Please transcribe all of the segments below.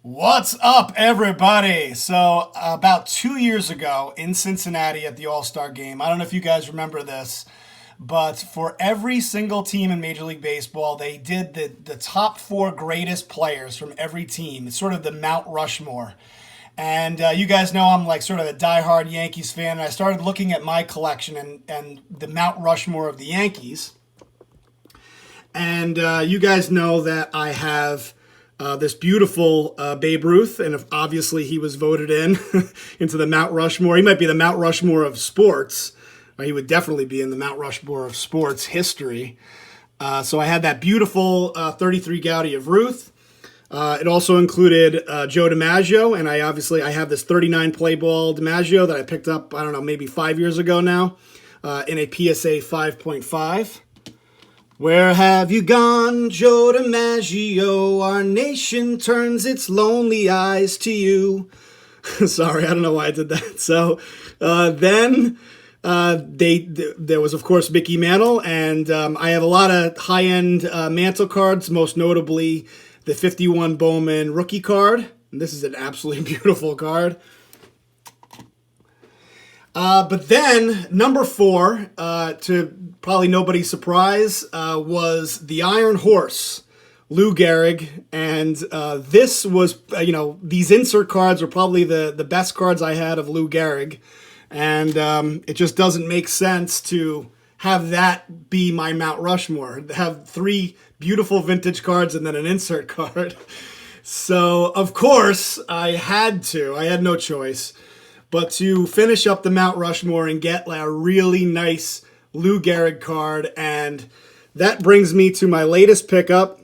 What's up, everybody? So, about 2 years ago in Cincinnati at the All-Star game, I don't know if you guys remember this, but for every single team in Major League Baseball, they did the top four greatest players from every team. It's sort of the Mount Rushmore. And you guys know I'm like sort of a diehard Yankees fan, and I started looking at my collection and the Mount Rushmore of the Yankees. And you guys know that I have this beautiful Babe Ruth, and obviously he was voted in into the Mount Rushmore. He might be the Mount Rushmore of sports. Or he would definitely be in the Mount Rushmore of sports history. So I had that beautiful 33 Goudey of Ruth. It also included Joe DiMaggio, and I have this 39 play ball DiMaggio that I picked up, I don't know, maybe 5 years ago now, in a PSA 5.5. Where have you gone, Joe DiMaggio? Our nation turns its lonely eyes to you. Sorry, I don't know why I did that. So then there was, of course, Mickey Mantle, and I have a lot of high-end Mantle cards, most notably the 51 Bowman rookie card. And this is an absolutely beautiful card. But then, number 4, to probably nobody's surprise, was the Iron Horse, Lou Gehrig. And this was, these insert cards were probably the best cards I had of Lou Gehrig. And it just doesn't make sense to have that be my Mount Rushmore. Have 3 beautiful vintage cards and then an insert card. So, of course, I had no choice but to finish up the Mount Rushmore and get a really nice Lou Gehrig card. And that brings me to my latest pickup.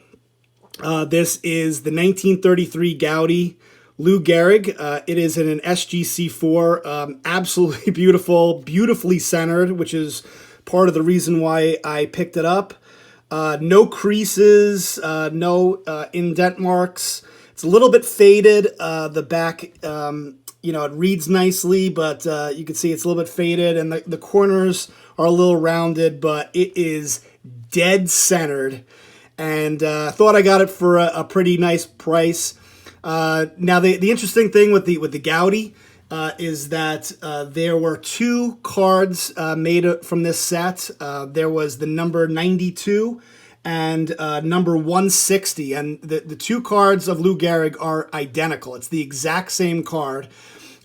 This is the 1933 Goudey Lou Gehrig. It is in an SGC4. Absolutely beautiful, beautifully centered, which is part of the reason why I picked it up. No creases, no indent marks. It's a little bit faded. The back, it reads nicely, but you can see it's a little bit faded, and the corners are a little rounded, but it is dead centered. And I thought I got it for a pretty nice price. Now, the interesting thing with the Goudey is that there were 2 cards made from this set. There was the number 92 and number 160. And the 2 cards of Lou Gehrig are identical. It's the exact same card.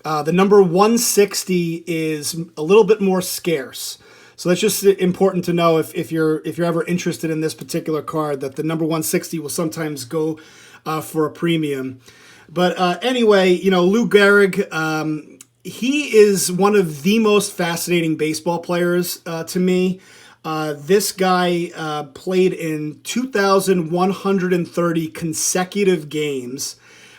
The number 160 is a little bit more scarce. So that's just important to know if you're ever interested in this particular card, that the number 160 will sometimes go for a premium. But anyway, Lou Gehrig, he is one of the most fascinating baseball players to me. This guy played in 2,130 consecutive games.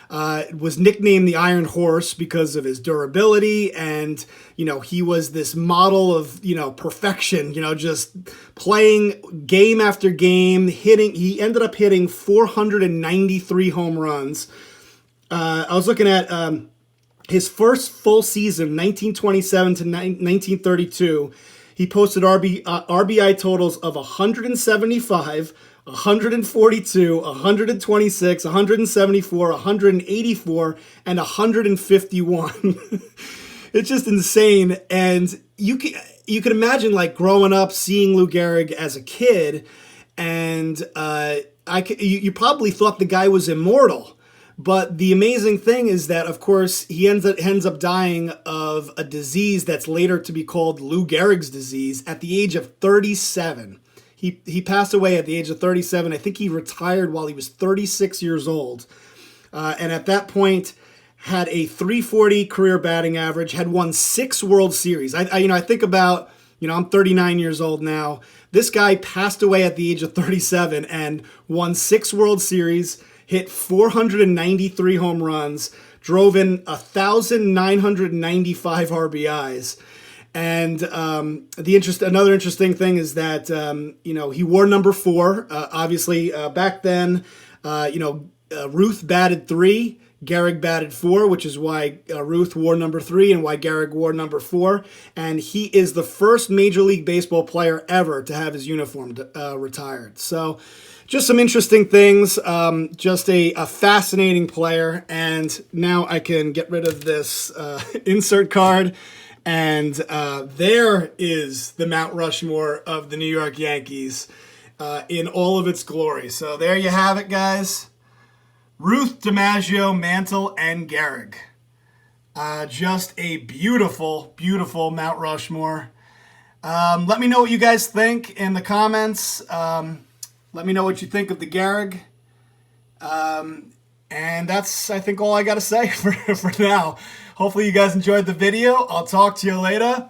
Was nicknamed the Iron Horse because of his durability, and he was this model of perfection. Just playing game after game, hitting. He ended up hitting 493 home runs. I was looking at his first full season, 1927 to 1932. He posted RBI totals of 175. 142, 126, 174, 184, and 151. It's just insane. And you can imagine, like, growing up seeing Lou Gehrig as a kid, and you probably thought the guy was immortal. But the amazing thing is that, of course, he ends up dying of a disease that's later to be called Lou Gehrig's disease at the age of 37. He passed away at the age of 37. I think he retired while he was 36 years old. And at that point, had a 340 career batting average, had won 6 World Series. I think about, I'm 39 years old now. This guy passed away at the age of 37 and won 6 World Series, hit 493 home runs, drove in 1,995 RBIs. And another interesting thing is that he wore number 4. Obviously, back then, Ruth batted 3, Gehrig batted 4, which is why Ruth wore number 3 and why Gehrig wore number 4. And he is the first Major League Baseball player ever to have his uniform retired. So just some interesting things. Just a fascinating player. And now I can get rid of this insert card. And there is the Mount Rushmore of the New York Yankees in all of its glory. So there you have it, guys. Ruth, DiMaggio, Mantle, and Gehrig. Just a beautiful, beautiful Mount Rushmore. Let me know what you guys think in the comments. Let me know what you think of the Gehrig. And that's, I think, all I got to say for now. Hopefully you guys enjoyed the video. I'll talk to you later.